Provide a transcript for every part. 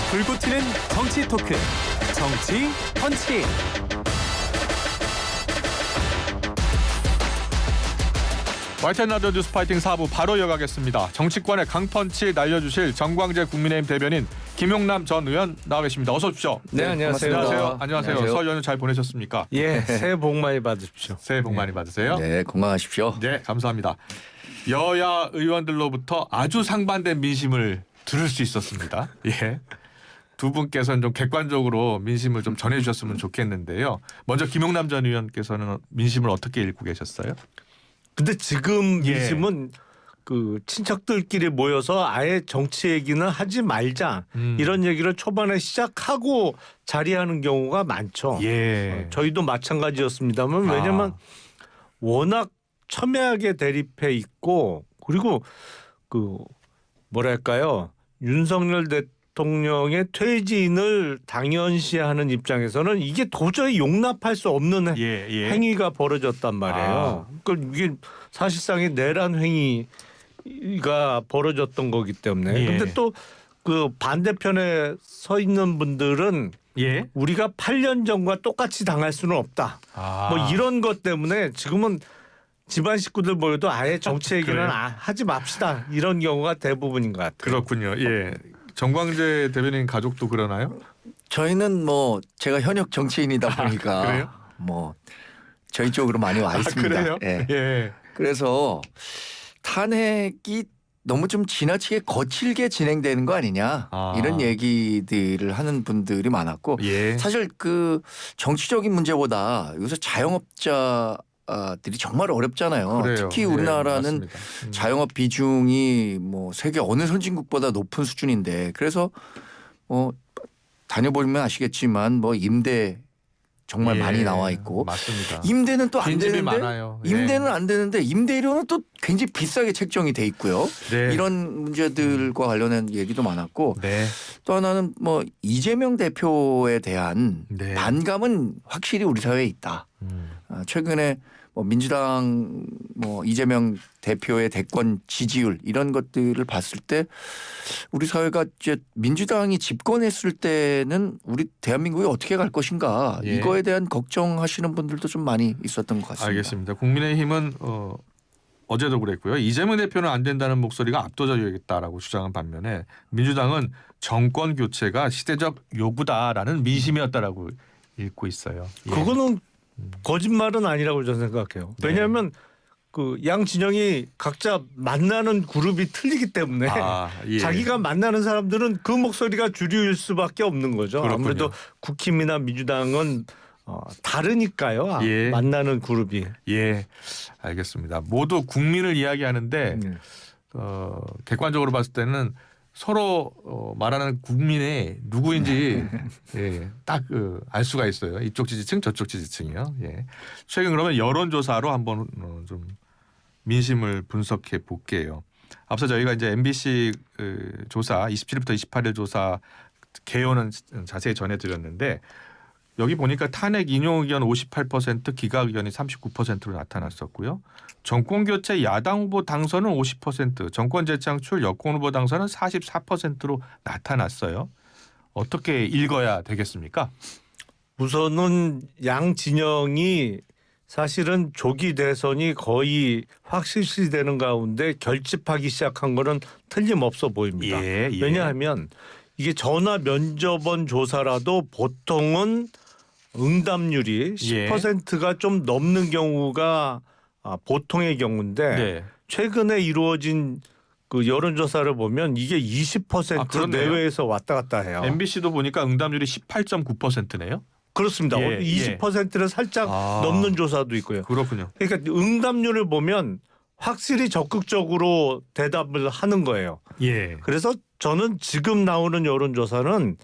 불고 튀는 정치 토크, 정치 펀치. YTN 라디오 뉴스 파이팅 4부 바로 이어가겠습니다. 정치권의 강펀치 날려주실 정광재 국민의힘 대변인 김용남 전 의원 나와 계십니다. 어서 오십시오. 네, 안녕하세요. 안녕하세요. 설 연휴 잘 보내셨습니까? 예, 새해 복 많이 받으십시오. 새해 복 많이 받으세요. 네, 건강하십시오. 네, 감사합니다. 여야 의원들로부터 아주 상반된 민심을 들을 수 있었습니다. 예. 두 분께서는 좀 객관적으로 민심을 좀 전해주셨으면 좋겠는데요. 먼저 김용남 전 의원께서는 민심을 어떻게 읽고 계셨어요? 근데 지금 예. 민심은 그 친척들끼리 모여서 아예 정치 얘기는 하지 말자 이런 얘기를 초반에 시작하고 자리하는 경우가 많죠. 예. 저희도 마찬가지였습니다만 왜냐하면 워낙 첨예하게 대립해 있고 그리고 그 뭐랄까요 윤석열 대통령의 퇴진을 당연시하는 입장에서는 이게 도저히 용납할 수 없는 행위가 벌어졌단 말이에요. 그러니까 이게 사실상의 내란 행위가 벌어졌던 거기 때문에. 근데 또 그 반대편에 서 있는 분들은 우리가 8년 전과 똑같이 당할 수는 없다. 뭐 이런 것 때문에 지금은 집안 식구들 모여도 아예 정치 얘기는 하지 맙시다. 이런 경우가 대부분인 것 같아요. 그렇군요. 예. 정광재 대변인 가족도 그러나요? 저희는 뭐 제가 현역 정치인이다 보니까 그래요? 뭐 저희 쪽으로 많이 와 있습니다. 그래요? 예. 예. 그래서 탄핵이 너무 좀 지나치게 거칠게 진행되는 거 아니냐 이런 얘기들을 하는 분들이 많았고 사실 그 정치적인 문제보다 여기서 자영업자들이 정말 어렵잖아요. 그래요. 특히 우리나라는 맞습니다. 자영업 비중이 뭐 세계 어느 선진국보다 높은 수준인데 그래서 다녀보면 아시겠지만 뭐 임대 정말 많이 나와 있고 맞습니다. 임대는 또 안 빈집이 되는데 많아요. 임대는 안 되는데 임대료는 또 굉장히 비싸게 책정이 돼 있고요. 네. 이런 문제들과 관련된 얘기도 많았고 네. 또 하나는 뭐 이재명 대표에 대한 네. 반감은 확실히 우리 사회에 있다. 최근에 뭐 민주당 뭐 이재명 대표의 대권 지지율 이런 것들을 봤을 때 우리 사회가 이제 민주당이 집권했을 때는 우리 대한민국이 어떻게 갈 것인가 이거에 대한 걱정하시는 분들도 좀 많이 있었던 것 같습니다. 알겠습니다. 국민의힘은 어제도 그랬고요. 이재명 대표는 안 된다는 목소리가 압도적이겠다라고 주장한 반면에 민주당은 정권 교체가 시대적 요구다라는 민심이었다라고 읽고 있어요. 예. 그거는 거짓말은 아니라고 저는 생각해요. 왜냐하면 그 양 진영이 각자 만나는 그룹이 틀리기 때문에 자기가 만나는 사람들은 그 목소리가 주류일 수밖에 없는 거죠. 그렇군요. 아무래도 국힘이나 민주당은 다르니까요. 만나는 그룹이. 예, 알겠습니다. 모두 국민을 이야기하는데 객관적으로 봤을 때는 서로 말하는 국민의 누구인지 딱 알 수가 있어요. 이쪽 지지층 저쪽 지지층이요. 예. 최근 그러면 여론조사로 한번 좀 민심을 분석해 볼게요. 앞서 저희가 이제 MBC 조사 27일부터 28일 조사 개요는 자세히 전해드렸는데 여기 보니까 탄핵 인용 의견 58%, 기각 의견이 39%로 나타났었고요. 정권 교체 야당 후보 당선은 50%, 정권 재창출 여권 후보 당선은 44%로 나타났어요. 어떻게 읽어야 되겠습니까? 우선은 양 진영이 사실은 조기 대선이 거의 확실시되는 가운데 결집하기 시작한 거는 틀림없어 보입니다. 왜냐하면 이게 전화 면접원 조사라도 보통은 응답률이 10%가 좀 넘는 경우가 보통의 경우인데 최근에 이루어진 그 여론조사를 보면 이게 20% 내외에서 왔다 갔다 해요. MBC도 보니까 응답률이 18.9%네요. 그렇습니다. 20%를 살짝 넘는 조사도 있고요. 그렇군요. 그러니까 응답률을 보면 확실히 적극적으로 대답을 하는 거예요. 그래서 저는 지금 나오는 여론조사는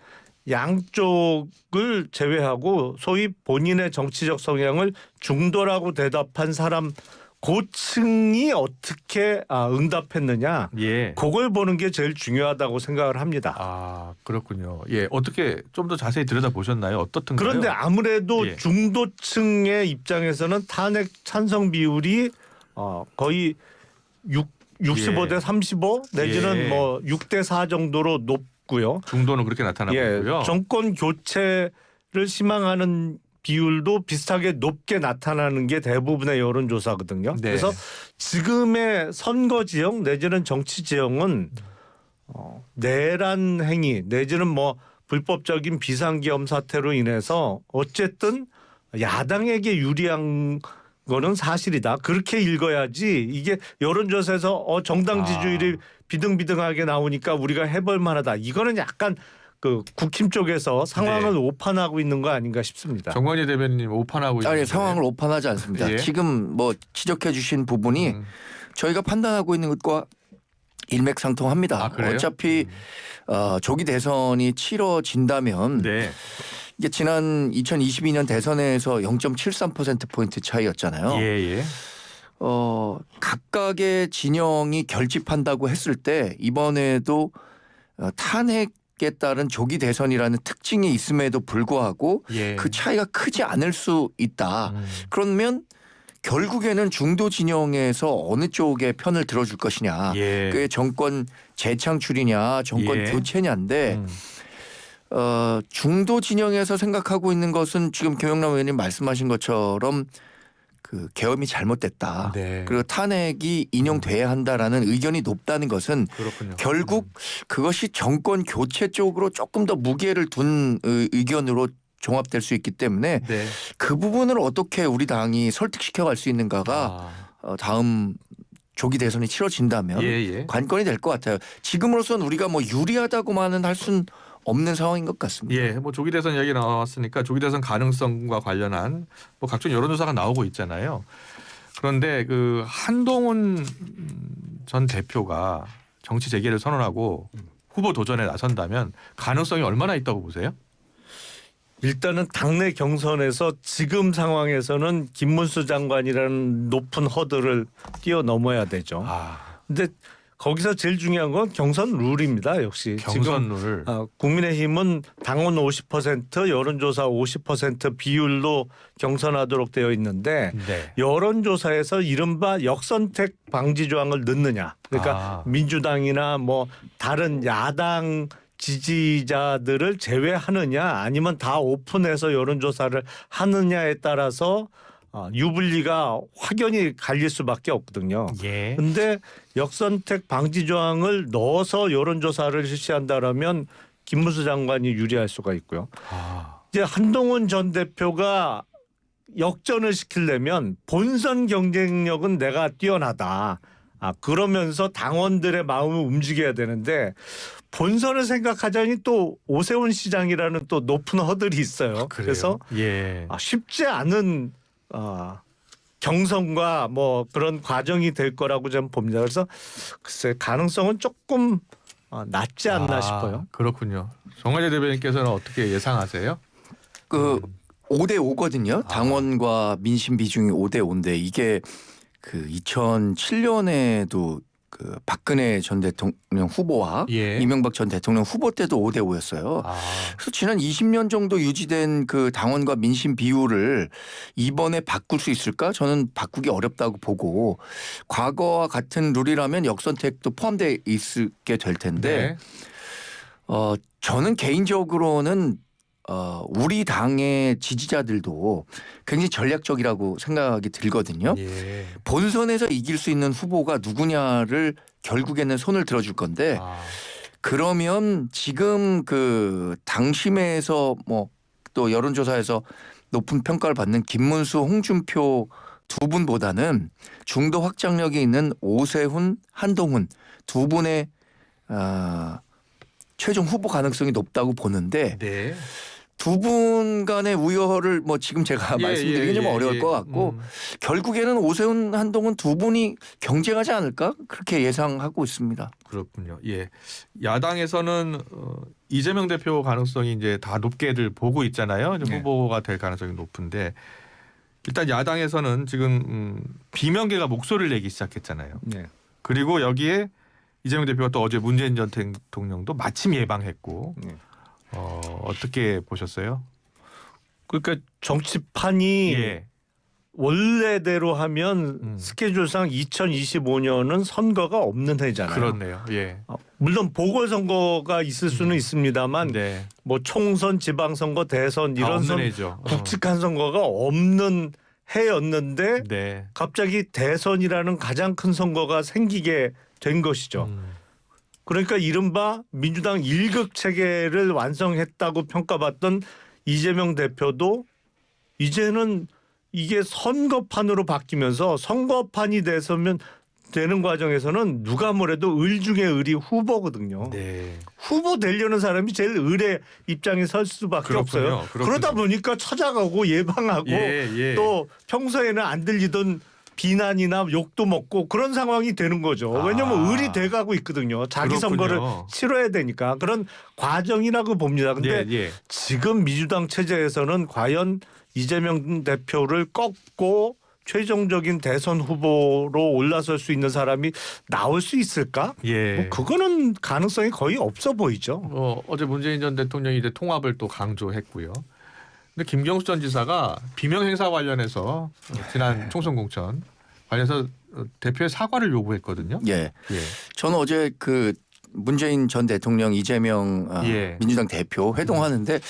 양쪽을 제외하고 소위 본인의 정치적 성향을 중도라고 대답한 사람 고층이 어떻게 응답했느냐 그걸 보는 게 제일 중요하다고 생각을 합니다. 그렇군요. 어떻게 좀 더 자세히 들여다보셨나요? 어떻던가요? 그런데 아무래도 중도층의 입장에서는 탄핵 찬성 비율이 거의 65대 35 내지는 뭐 6대 4 정도로 높고요. 중도는 그렇게 나타나고 있고요. 정권 교체를 희망하는 비율도 비슷하게 높게 나타나는 게 대부분의 여론조사거든요. 네. 그래서 지금의 선거 지형 내지는 정치 지형은 내란 행위 내지는 뭐 불법적인 비상계엄 사태로 인해서 어쨌든 야당에게 유리한 거는 사실이다. 그렇게 읽어야지 이게 여론조사에서 정당 지지율이 비등비등하게 나오니까 우리가 해볼 만하다. 이거는 약간 그 국힘 쪽에서 상황을 네. 오판하고 있는 거 아닌가 싶습니다. 정관희 대변인님 오판하고 있는 아니 상황을 오판하지 않습니다. 예. 지금 뭐 지적해 주신 부분이 저희가 판단하고 있는 것과 일맥상통합니다. 아, 그래요? 어차피 조기 대선이 치러진다면 네. 이게 지난 2022년 대선에서 0.73% 차이였잖아요. 예. 각각의 진영이 결집한다고 했을 때 이번에도 탄핵에 따른 조기 대선이라는 특징이 있음에도 불구하고 예. 그 차이가 크지 않을 수 있다. 그러면 결국에는 중도 진영에서 어느 쪽의 편을 들어줄 것이냐. 예. 그게 정권 재창출이냐 정권 예. 교체냐인데 중도 진영에서 생각하고 있는 것은 지금 김영남 의원님 말씀하신 것처럼 그 계엄이 잘못됐다. 네. 그리고 탄핵이 인용돼야 한다라는 의견이 높다는 것은 그렇군요. 결국 그것이 정권 교체 쪽으로 조금 더 무게를 둔 의견으로 종합될 수 있기 때문에 네. 그 부분을 어떻게 우리 당이 설득시켜갈 수 있는가가 다음 조기 대선이 치러진다면 예. 관건이 될 것 같아요. 지금으로서는 우리가 뭐 유리하다고만은 할 수는 없는 상황인 것 같습니다. 예, 뭐 조기 대선 이야기 나왔으니까 조기 대선 가능성과 관련한 뭐 각종 여론조사가 나오고 있잖아요. 그런데 그 한동훈 전 대표가 정치 재개를 선언하고 후보 도전에 나선다면 가능성이 얼마나 있다고 보세요? 일단은 당내 경선에서 지금 상황에서는 김문수 장관이라는 높은 허들을 뛰어넘어야 되죠. 근데 거기서 제일 중요한 건 경선 룰입니다. 역시 경선 룰. 국민의힘은 당원 50% 여론조사 50% 비율로 경선하도록 되어 있는데 네. 여론조사에서 이른바 역선택 방지 조항을 넣느냐. 그러니까 민주당이나 뭐 다른 야당 지지자들을 제외하느냐 아니면 다 오픈해서 여론조사를 하느냐에 따라서 유불리가 확연히 갈릴 수밖에 없거든요. 예. 근데 역선택 방지 조항을 넣어서 여론조사를 실시한다라면 김문수 장관이 유리할 수가 있고요. 이제 한동훈 전 대표가 역전을 시키려면 본선 경쟁력은 내가 뛰어나다. 그러면서 당원들의 마음을 움직여야 되는데 본선을 생각하자니 또 오세훈 시장이라는 또 높은 허들이 있어요. 그래서 예. 쉽지 않은 경선과 뭐 그런 과정이 될 거라고 저는 봅니다. 그래서 글쎄 가능성은 조금 낮지 않나 싶어요. 그렇군요. 정관희 대변인께서는 어떻게 예상하세요? 그 5대 5거든요. 당원과 민심 비중이 5대 5인데 이게 그 2007년에도 그 박근혜 전 대통령 후보와 예. 이명박 전 대통령 후보 때도 5대 5였어요. 그래서 지난 20년 정도 유지된 그 당원과 민심 비율을 이번에 바꿀 수 있을까? 저는 바꾸기 어렵다고 보고 과거와 같은 룰이라면 역선택도 포함되어 있게 될 텐데 저는 개인적으로는 우리 당의 지지자들도 굉장히 전략적이라고 생각이 들거든요. 예. 본선에서 이길 수 있는 후보가 누구냐를 결국에는 손을 들어줄 건데 그러면 지금 그 당심에서 뭐 또 여론조사에서 높은 평가를 받는 김문수, 홍준표 두 분보다는 중도 확장력이 있는 오세훈, 한동훈 두 분의 최종 후보 가능성이 높다고 보는데 네. 두 분 간의 우열을 뭐 지금 제가 말씀드리기 좀 어려울 것 같고 결국에는 오세훈, 한동훈 두 분이 경쟁하지 않을까 그렇게 예상하고 있습니다. 그렇군요. 예, 야당에서는 이재명 대표 가능성이 이제 다 높게들 보고 있잖아요. 이제 후보가 될 가능성이 높은데 일단 야당에서는 지금 비명계가 목소리를 내기 시작했잖아요. 네. 그리고 여기에 이재명 대표가 또 어제 문재인 전 대통령도 마침 예방했고 어떻게 보셨어요? 그러니까 정치판이 원래대로 하면 스케줄상 2025년은 선거가 없는 해잖아요. 그렇네요. 예. 물론 보궐선거가 있을 수는 있습니다만 네. 뭐 총선, 지방선거, 대선 다 이런 없는 해죠. 굵직한 선거가 없는 해였는데 네. 갑자기 대선이라는 가장 큰 선거가 생기게 된 것이죠. 그러니까 이른바 민주당 일극 체계를 완성했다고 평가받던 이재명 대표도 이제는 이게 선거판으로 바뀌면서 선거판이 되는 과정에서는 누가 뭐래도 을 중에 을이 후보거든요. 네. 후보 되려는 사람이 제일 을의 입장에 설 수밖에 그렇군요. 없어요. 그렇군요. 그러다 보니까 찾아가고 예방하고 예. 또 평소에는 안 들리던 비난이나 욕도 먹고 그런 상황이 되는 거죠. 왜냐하면 을이 돼가고 있거든요. 자기 그렇군요. 선거를 치러야 되니까 그런 과정이라고 봅니다. 근데 예. 지금 민주당 체제에서는 과연 이재명 대표를 꺾고 최종적인 대선 후보로 올라설 수 있는 사람이 나올 수 있을까? 예. 뭐 그거는 가능성이 거의 없어 보이죠. 어제 문재인 전 대통령이 이제 통합을 또 강조했고요. 근데 김경수 전 지사가 비명 행사 관련해서 지난 총선 공천 관련해서 대표의 사과를 요구했거든요. 예. 예. 저는 어제 그 문재인 전 대통령 이재명 예. 민주당 대표 회동하는데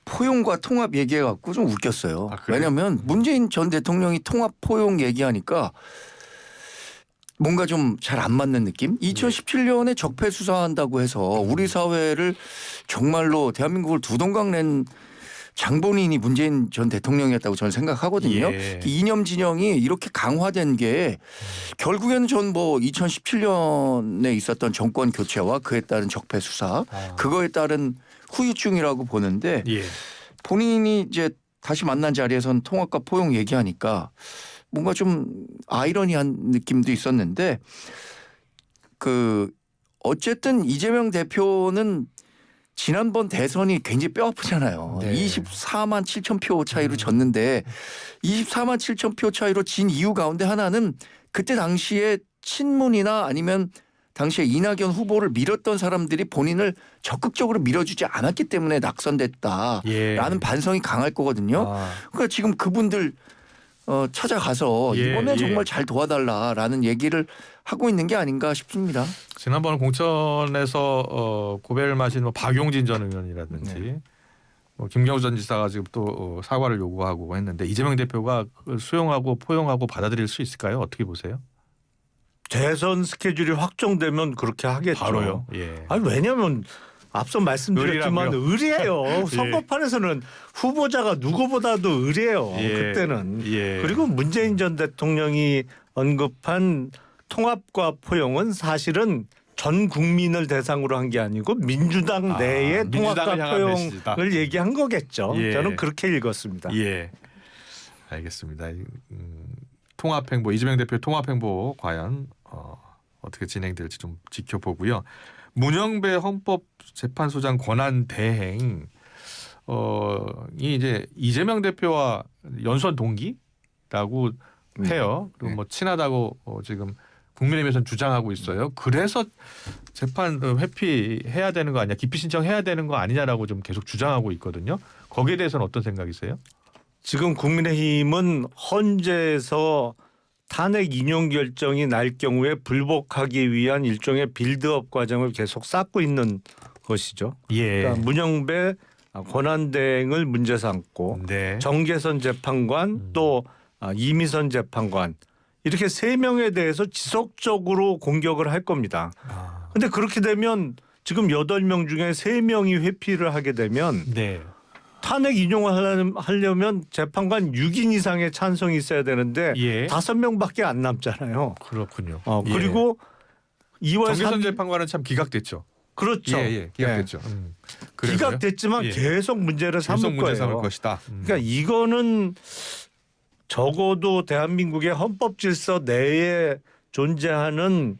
포용과 통합 얘기해갖고 좀 웃겼어요. 아, 그래요? 왜냐하면 문재인 전 대통령이 통합 포용 얘기하니까 뭔가 좀 잘 안 맞는 느낌? 2017년에 적폐 수사한다고 해서 우리 사회를 정말로 대한민국을 두 동강 낸 장본인이 문재인 전 대통령이었다고 저는 생각하거든요. 예. 이념 진영이 이렇게 강화된 게 결국에는 전 뭐 2017년에 있었던 정권 교체와 그에 따른 적폐 수사 그거에 따른 후유증이라고 보는데 예. 본인이 이제 다시 만난 자리에선 통합과 포용 얘기하니까 뭔가 좀 아이러니한 느낌도 있었는데 그 어쨌든 이재명 대표는 지난번 대선이 굉장히 뼈아프잖아요. 네. 24만 7천 표 차이로 졌는데 24만 7천 표 차이로 진 이유 가운데 하나는 그때 당시에 친문이나 아니면 당시에 이낙연 후보를 밀었던 사람들이 본인을 적극적으로 밀어주지 않았기 때문에 낙선됐다라는 예. 반성이 강할 거거든요. 그러니까 지금 그분들 찾아가서 예, 이번에 예. 정말 잘 도와달라라는 얘기를 하고 있는 게 아닌가 싶습니다. 지난번 공천에서 고배를 마신 뭐 박용진 전 의원이라든지 뭐 김경수 전 지사가 지금 또 사과를 요구하고 했는데 이재명 대표가 그걸 수용하고 포용하고 받아들일 수 있을까요? 어떻게 보세요? 대선 스케줄이 확정되면 그렇게 하겠죠. 바로요. 예. 아니 왜냐하면 앞서 말씀드렸지만 의리예요. 선거판에서는 후보자가 누구보다도 의리예요. 예. 그때는. 예. 그리고 문재인 전 대통령이 언급한 통합과 포용은 사실은 전 국민을 대상으로 한 게 아니고 민주당 내의 통합과 민주당을 향한 포용을 메시지다. 얘기한 거겠죠. 예. 저는 그렇게 읽었습니다. 예. 알겠습니다. 통합행보 이재명 대표의 통합행보 과연 어떻게 진행될지 좀 지켜보고요. 문영배 헌법재판소장 권한 대행 이 이제 이재명 대표와 연수원 동기라고 해요. 그리고 뭐 친하다고 지금 국민의힘에서는 주장하고 있어요. 그래서 재판 회피해야 되는 거 아니냐, 기피 신청해야 되는 거 아니냐라고 좀 계속 주장하고 있거든요. 거기에 대해서는 어떤 생각이세요? 지금 국민의힘은 헌재에서 탄핵 인용 결정이 날 경우에 불복하기 위한 일종의 빌드업 과정을 계속 쌓고 있는 것이죠. 예. 그러니까 문영배 권한대행을 문제 삼고 네. 정계선 재판관 또 이미선 재판관 이렇게 세 명에 대해서 지속적으로 공격을 할 겁니다. 그런데 그렇게 되면 지금 8명 중에 3명이 회피를 하게 되면 네. 탄핵 인용을 하려면 재판관 6인 이상의 찬성이 있어야 되는데 예. 5명밖에 안 남잖아요. 그렇군요. 그리고 2월 정계선 3일 재판관은 참 기각됐죠. 그렇죠. 예, 기각됐죠. 그래서요? 기각됐지만 예. 계속 문제를 계속 삼을 문제 거예요. 삼을 것이다. 그러니까 이거는 적어도 대한민국의 헌법 질서 내에 존재하는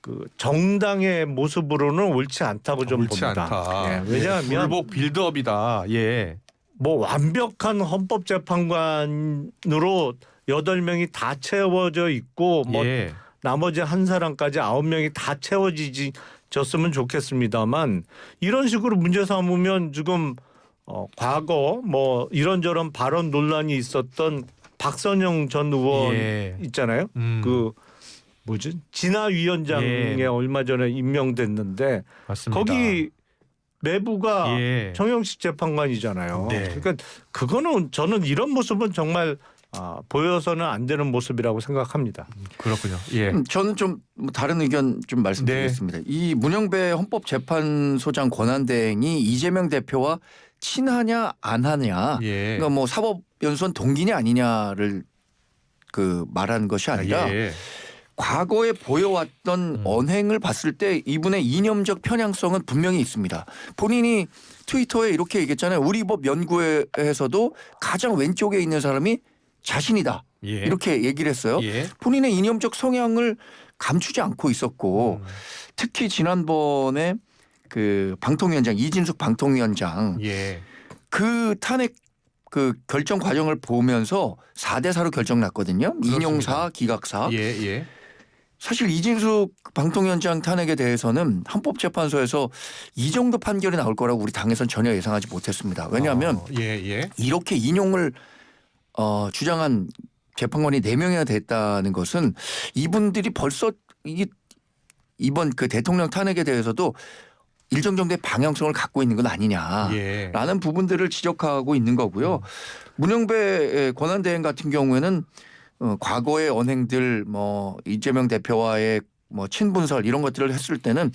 그 정당의 모습으로는 옳지 않다고 좀 옳지 봅니다. 않다. 예, 왜냐하면 불복 빌드업이다. 예. 뭐 완벽한 헌법재판관으로 8명이 다 채워져 있고 뭐 예. 나머지 한 사람까지 9명이 다 채워지졌으면 좋겠습니다만 이런 식으로 문제 삼으면 지금 과거 뭐 이런저런 발언 논란이 있었던 박선영 전 의원 예. 있잖아요. 그 뭐지 진화위원장에 예. 얼마 전에 임명됐는데 맞습니다. 거기 내부가 예. 정영식 재판관이잖아요. 네. 그러니까 그거는 저는 이런 모습은 정말 보여서는 안 되는 모습이라고 생각합니다. 그렇군요. 예. 저는 좀뭐 다른 의견 좀 말씀드리겠습니다. 이 문영배 헌법재판소장 권한대행이 이재명 대표와 친하냐 안 하냐, 예. 그러니까 뭐 사법연수원 동기냐 아니냐를 그 말하는 것이 아니라 예. 과거에 보여왔던 언행을 봤을 때 이분의 이념적 편향성은 분명히 있습니다. 본인이 트위터에 이렇게 얘기했잖아요. 우리 법 연구회에서도 가장 왼쪽에 있는 사람이 자신이다. 예. 이렇게 얘기를 했어요. 예. 본인의 이념적 성향을 감추지 않고 있었고 특히 지난번에 그 방통위원장 이진숙 방통위원장 예. 그 탄핵 그 결정 과정을 보면서 4대4로 결정 났거든요. 인용사, 기각사. 예. 예. 사실 이진숙 방통위원장 탄핵에 대해서는 헌법재판소에서 이 정도 판결이 나올 거라고 우리 당에선 전혀 예상하지 못했습니다. 왜냐하면 예. 이렇게 인용을 주장한 재판관이 4명이나 됐다는 것은 이분들이 벌써 이번 그 대통령 탄핵에 대해서도 일정 정도의 방향성을 갖고 있는 건 아니냐라는 예. 부분들을 지적하고 있는 거고요. 문영배 권한대행 같은 경우에는 과거의 언행들 뭐 이재명 대표와의 뭐 친분설 이런 것들을 했을 때는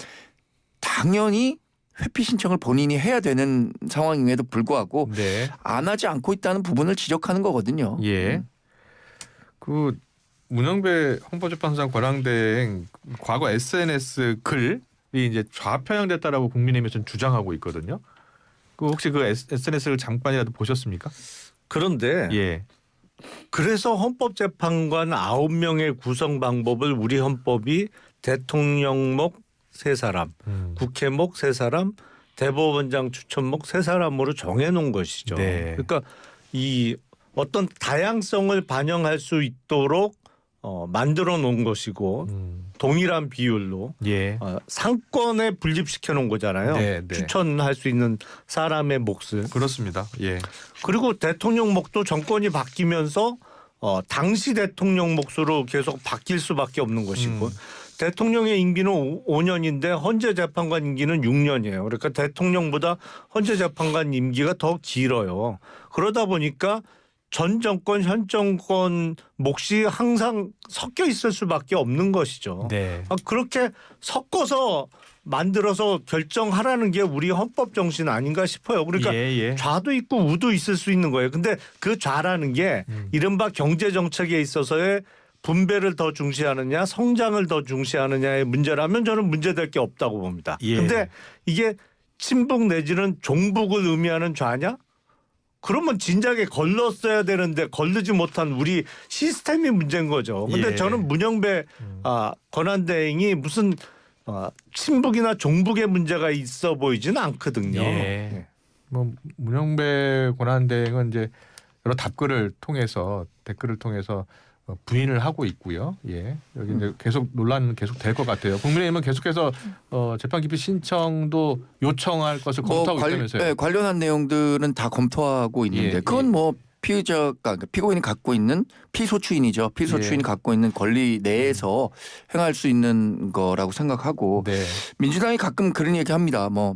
당연히 회피 신청을 본인이 해야 되는 상황임에도 불구하고 네. 안 하지 않고 있다는 부분을 지적하는 거거든요. 예. 그 문영배 헌법재판소장 권한대행 과거 SNS 글이 이제 좌편향됐다라고 국민의힘에서는 주장하고 있거든요. 그 혹시 그 SNS를 잠깐이라도 보셨습니까? 그런데 예. 그래서 헌법재판관 9명의 구성 방법을 우리 헌법이 대통령목 3사람, 국회목 3사람, 대법원장 추천목 3사람으로 정해놓은 것이죠. 네. 그러니까 이 어떤 다양성을 반영할 수 있도록 만들어 놓은 것이고 동일한 비율로 예. 상권에 분립시켜 놓은 거잖아요. 네, 네. 추천할 수 있는 사람의 몫을. 그렇습니다. 예. 그리고 대통령 몫도 정권이 바뀌면서 당시 대통령 몫으로 계속 바뀔 수밖에 없는 것이고 대통령의 임기는 5년인데 헌재 재판관 임기는 6년이에요. 그러니까 대통령보다 헌재 재판관 임기가 더 길어요. 그러다 보니까 전 정권, 현 정권 몫이 항상 섞여 있을 수밖에 없는 것이죠. 네. 그렇게 섞어서 만들어서 결정하라는 게 우리 헌법 정신 아닌가 싶어요. 그러니까 예. 좌도 있고 우도 있을 수 있는 거예요. 근데 그 좌라는 게 이른바 경제 정책에 있어서의 분배를 더 중시하느냐 성장을 더 중시하느냐의 문제라면 저는 문제될 게 없다고 봅니다. 그런데 예. 이게 친북 내지는 종북을 의미하는 좌냐? 그러면 진작에 걸렀어야 되는데 걸르지 못한 우리 시스템이 문제인 거죠. 그런데 예. 저는 문영배 권한대행이 무슨 친북이나 종북의 문제가 있어 보이지는 않거든요. 예. 뭐 문영배 권한대행은 이제 여러 댓글을 통해서 부인을 하고 있고요. 예. 여기 이제 계속 논란은 계속 될 것 같아요. 국민의힘은 계속해서 재판 기피 신청도 요청할 것을 검토하고 있다면서요. 네, 관련한 내용들은 다 검토하고 있는데 예, 그건 뭐 피고인이 갖고 있는 피소추인이죠. 피소추인이 예. 갖고 있는 권리 내에서 행할 수 있는 거라고 생각하고 네. 민주당이 가끔 그런 얘기합니다. 뭐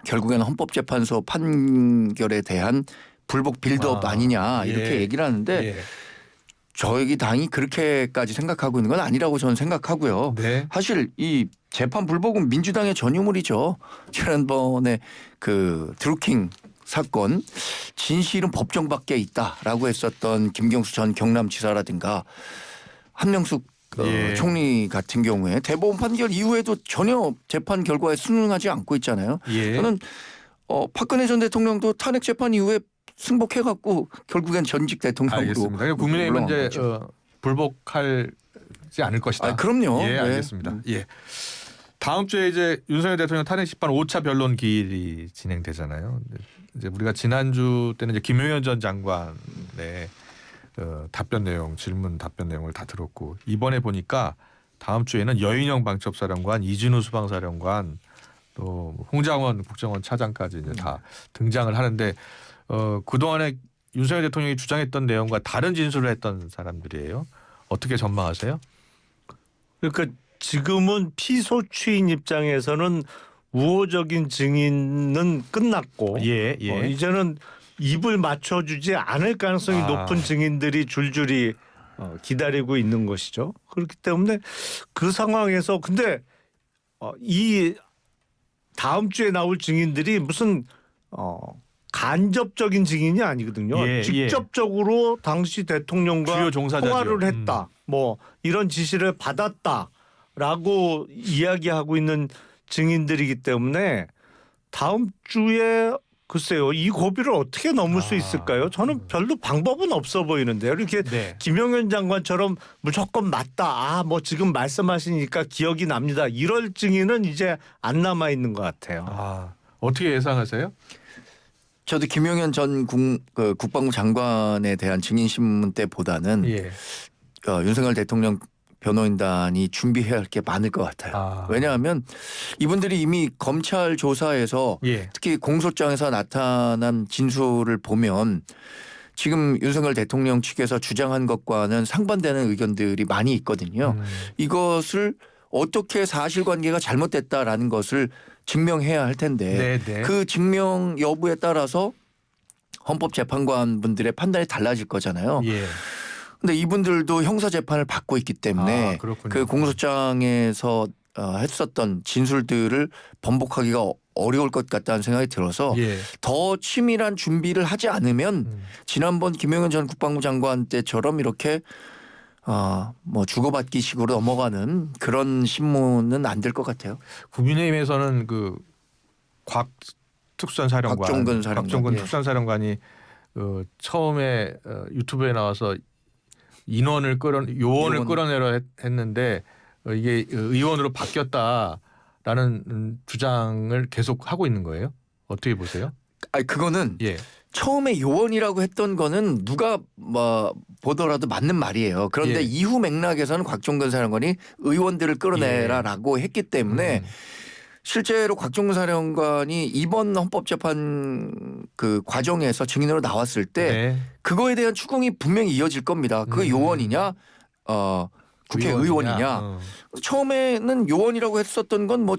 결국에는 헌법재판소 판결에 대한 불복 빌드업 아니냐 이렇게 예. 얘기를 하는데 예. 저희 당이 그렇게까지 생각하고 있는 건 아니라고 저는 생각하고요. 네. 사실 이 재판 불복은 민주당의 전유물이죠. 지난번에 그 드루킹 사건 진실은 법정 밖에 있다라고 했었던 김경수 전 경남지사라든가 한명숙 예. 총리 같은 경우에 대법원 판결 이후에도 전혀 재판 결과에 순응하지 않고 있잖아요. 예. 저는 박근혜 전 대통령도 탄핵 재판 이후에 승복해갖고 결국엔 전직 대통령으로 알겠습니다. 국민의힘은 이제 불복하지 않을 것이다. 그럼요. 예, 네. 알겠습니다. 예. 다음 주에 이제 윤석열 대통령 탄핵 심판 5차 변론 기일이 진행되잖아요. 이제 우리가 지난주 때는 이제 김용현 전 장관의 답변 내용, 질문 답변 내용을 다 들었고 이번에 보니까 다음 주에는 여인영 방첩사령관, 이진우 수방사령관, 또 홍장원 국정원 차장까지 이제 다 등장을 하는데 그동안에 윤석열 대통령이 주장했던 내용과 다른 진술을 했던 사람들이에요. 어떻게 전망하세요? 그러니까 지금은 피소추인 입장에서는 우호적인 증인은 끝났고 예. 이제는 입을 맞춰주지 않을 가능성이 높은 증인들이 줄줄이 기다리고 있는 것이죠. 그렇기 때문에 그 상황에서 근데 이 다음 주에 나올 증인들이 무슨 간접적인 증인이 아니거든요. 예, 직접적으로 당시 대통령과 주요 종사자죠. 통화를 했다. 뭐 이런 지시를 받았다라고 이야기하고 있는 증인들이기 때문에 다음 주에 글쎄요. 이 고비를 어떻게 넘을 수 있을까요? 저는 별로 방법은 없어 보이는데요. 이렇게 네. 김용현 장관처럼 무조건 맞다. 뭐 지금 말씀하시니까 기억이 납니다. 이럴 증인은 이제 안 남아 있는 것 같아요. 어떻게 예상하세요? 저도 김용현 전 국방부 장관에 대한 증인 신문 때보다는 예. 윤석열 대통령 변호인단이 준비해야 할 게 많을 것 같아요. 왜냐하면 이분들이 이미 검찰 조사에서 예. 특히 공소장에서 나타난 진술을 보면 지금 윤석열 대통령 측에서 주장한 것과는 상반되는 의견들이 많이 있거든요. 이것을 어떻게 사실관계가 잘못됐다라는 것을 증명해야 할 텐데 네네. 그 증명 여부에 따라서 헌법재판관 분들의 판단이 달라질 거잖아요. 예. 근데 이분들도 형사 재판을 받고 있기 때문에 그렇군요. 그 공소장에서 했었던 진술들을 번복하기가 어려울 것 같다는 생각이 들어서 예. 더 치밀한 준비를 하지 않으면 지난번 김용현 전 국방부 장관 때처럼 이렇게 뭐 주고받기 식으로 넘어가는 그런 신문은 안 될 것 같아요. 국민의힘에서는 그 곽 특수사령관, 곽종근 특수사령관이 처음에 유튜브에 나와서 요원을 끌어내려 했는데 이게 의원으로 바뀌었다라는 주장을 계속 하고 있는 거예요. 어떻게 보세요? 그거는 예. 처음에 요원이라고 했던 거는 누가 뭐 보더라도 맞는 말이에요. 그런데 예. 이후 맥락에서는 곽종근 사령관이 의원들을 끌어내라라고 했기 때문에 실제로 곽종근 사령관이 이번 헌법재판 그 과정에서 증인으로 나왔을 때 네. 그거에 대한 추궁이 분명히 이어질 겁니다. 그 요원이냐 국회의원이냐. 처음에는 요원이라고 했었던 건 뭐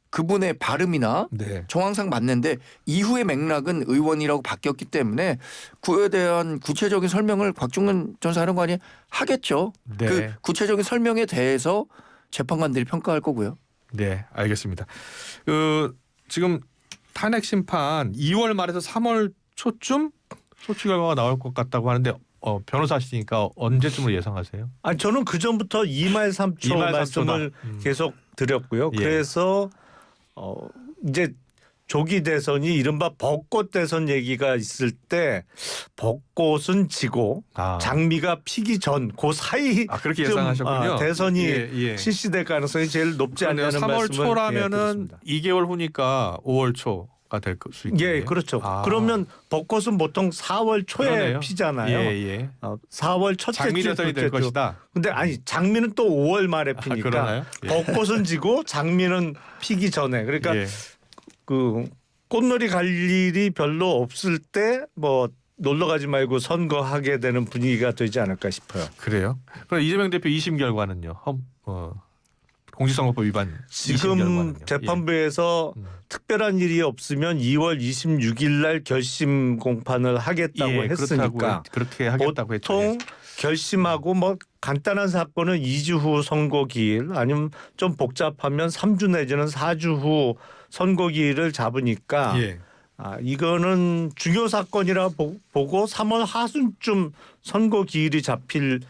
그분의 발음이나 네. 정황상 맞는데 이후의 맥락은 의원이라고 바뀌었기 때문에 그에 대한 구체적인 설명을 곽종근 전 사령관이 하겠죠. 네. 그 구체적인 설명에 대해서 재판관들이 평가할 거고요. 네, 알겠습니다. 지금 탄핵 심판 2월 말에서 3월 초쯤 소추 결과가 나올 것 같다고 하는데 변호사시니까 언제쯤으로 예상하세요? 저는 그 전부터 2말 3초 말씀을 계속 드렸고요. 예. 그래서 이제 조기 대선이 이른바 벚꽃 대선 얘기가 있을 때 벚꽃은 지고 장미가 피기 전 그 사이 그렇게 예상하셨군요. 대선이 실시될 가능성이 제일 높지 않냐는 3월 말씀을 초라면은 2개월 후니까 5월 초가 될 수 있겠네요. 예, 그렇죠. 그러면 벚꽃은 보통 4월 초에 그러네요. 피잖아요. 예. 4월 첫째 장미 주 대선이 될 것이다. 근데 장미는 또 5월 말에 피니까 그러나요? 예. 벚꽃은 지고 장미는 피기 전에 그러니까 예. 그 꽃놀이 갈 일이 별로 없을 때 뭐 놀러 가지 말고 선거하게 되는 분위기가 되지 않을까 싶어요. 그래요? 그럼 이재명 대표 2심 결과는요? 공직선거법 위반. 2심 지금 결과는요? 재판부에서 특별한 일이 없으면 2월 26일 날 결심 공판을 하겠다고 했으니까 그렇게 하겠다고 했죠. 보통 결심하고 뭐 간단한 사건은 2주 후 선고 기일 아니면 좀 복잡하면 3주 내지는 4주 후 선고 기일을 잡으니까 예. 이거는 중요 사건이라 보고 3월 하순쯤 선고 기일이 잡힐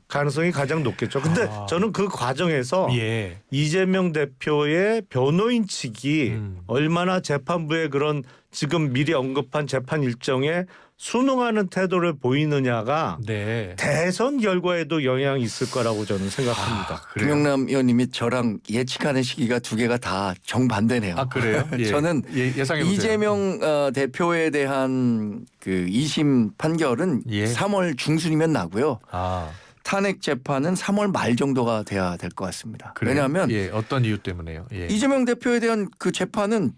가능성이 가장 높겠죠. 근데 저는 그 과정에서 예. 이재명 대표의 변호인 측이 얼마나 재판부의 그런 지금 미리 언급한 재판 일정에 순응하는 태도를 보이느냐가 네. 대선 결과에도 영향이 있을 거라고 저는 생각합니다. 그래요? 김영남 의원님이 저랑 예측하는 시기가 두 개가 다 정반대네요. 아 그래요? 예. 저는 예상해 보세요. 이재명 대표에 대한 그 2심 판결은 예. 3월 중순이면 나고요. 아 탄핵 재판은 3월 말 정도가 돼야 될 것 같습니다. 그래요? 왜냐하면 예. 어떤 이유 때문에요? 예. 이재명 대표에 대한 그 재판은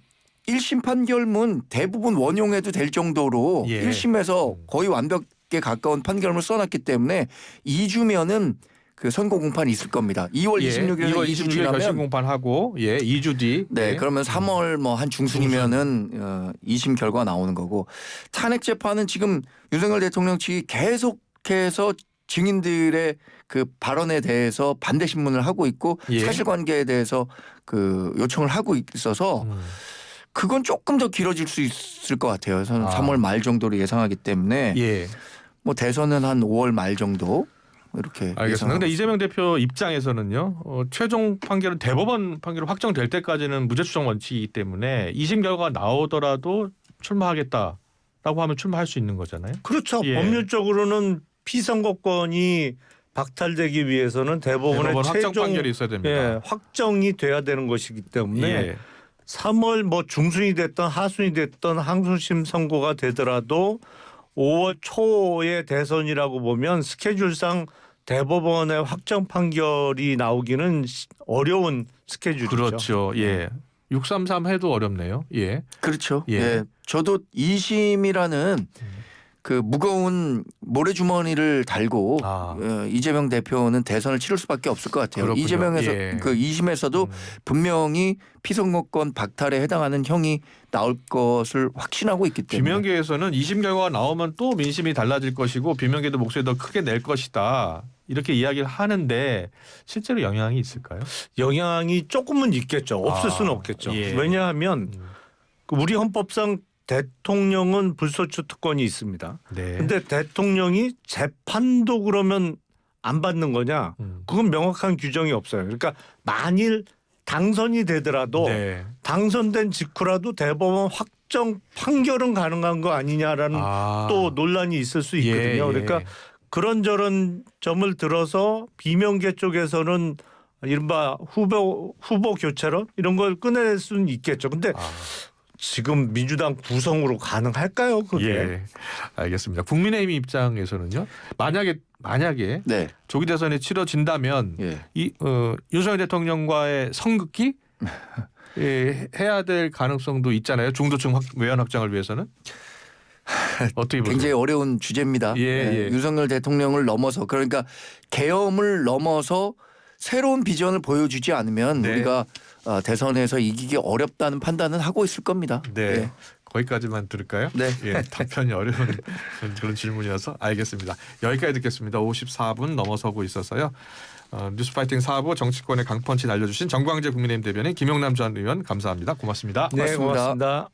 1심 판결문 대부분 원용해도 될 정도로 예. 1심에서 거의 완벽에 가까운 판결문을 써놨기 때문에 2주면은 그 선고 공판이 있을 겁니다. 2월 26일에 2월 2주 26일 지나면 결심 공판하고 2주 뒤. 네, 예. 그러면 3월 뭐 한 중순이면은 2심 결과 나오는 거고 탄핵 재판은 지금 윤석열 대통령 측이 계속해서 증인들의 그 발언에 대해서 반대 신문을 하고 있고 예. 사실관계에 대해서 그 요청을 하고 있어서 그건 조금 더 길어질 수 있을 것 같아요. 저는 3월 말 정도로 예상하기 때문에 예. 뭐 대선은 한 5월 말 정도 이렇게 알겠습니다. 그런데 이재명 대표 입장에서는요. 최종 판결은 대법원 판결이 확정될 때까지는 무죄 추정 원칙이기 때문에 2심 결과가 나오더라도 출마하겠다라고 하면 출마할 수 있는 거잖아요. 그렇죠. 예. 법률적으로는 피선거권이 박탈되기 위해서는 대법원의 대법원 확정 최종 판결이 있어야 됩니다. 예, 확정이 돼야 되는 것이기 때문에 예. 3월 뭐 중순이 됐던 하순이 됐던 항소심 선고가 되더라도 5월 초의 대선이라고 보면 스케줄상 대법원의 확정 판결이 나오기는 어려운 스케줄이죠. 그렇죠. 예. 633 해도 어렵네요. 예. 그렇죠. 예. 예. 저도 2심이라는 그 무거운 모래주머니를 달고 이재명 대표는 대선을 치를 수밖에 없을 것 같아요. 그렇군요. 이재명에서 예. 그 2심에서도 분명히 피선거권 박탈에 해당하는 형이 나올 것을 확신하고 있기 때문에 비명계에서는 2심 결과가 나오면 또 민심이 달라질 것이고 비명계도 목소리 더 크게 낼 것이다. 이렇게 이야기를 하는데 실제로 영향이 있을까요? 영향이 조금은 있겠죠. 없을 수는 없겠죠. 예. 왜냐하면 우리 헌법상 대통령은 불소추 특권이 있습니다. 네. 근데 대통령이 재판도 그러면 안 받는 거냐? 그건 명확한 규정이 없어요. 그러니까 만일 당선이 되더라도 네. 당선된 직후라도 대법원 확정 판결은 가능한 거 아니냐라는 또 논란이 있을 수 있거든요. 예, 예. 그러니까 그런저런 점을 들어서 비명계 쪽에서는 이른바 후보 교체론 이런 걸 꺼낼 수는 있겠죠. 근데 지금 민주당 구성으로 가능할까요? 그게? 예. 알겠습니다. 국민의힘 입장에서는요. 만약에 네. 조기 대선이 치러진다면 예. 윤석열 대통령과의 선긋기 해야 될 가능성도 있잖아요. 중도층 외연 확장을 위해서는. 어떻게 보세요? 굉장히 어려운 주제입니다. 예, 예. 윤석열 대통령을 넘어서 그러니까 계엄을 넘어서 새로운 비전을 보여주지 않으면 네. 우리가 대선에서 이기기 어렵다는 판단은 하고 있을 겁니다. 네. 예. 거기까지만 들을까요? 네. 예, 답변이 어려운 그런 질문이어서 알겠습니다. 여기까지 듣겠습니다. 54분 넘어서고 있어서요. 뉴스파이팅 4부 정치권의 강펀치 날려주신 정광재 국민의힘 대변인 김용남 전 의원 감사합니다. 고맙습니다. 네, 고맙습니다.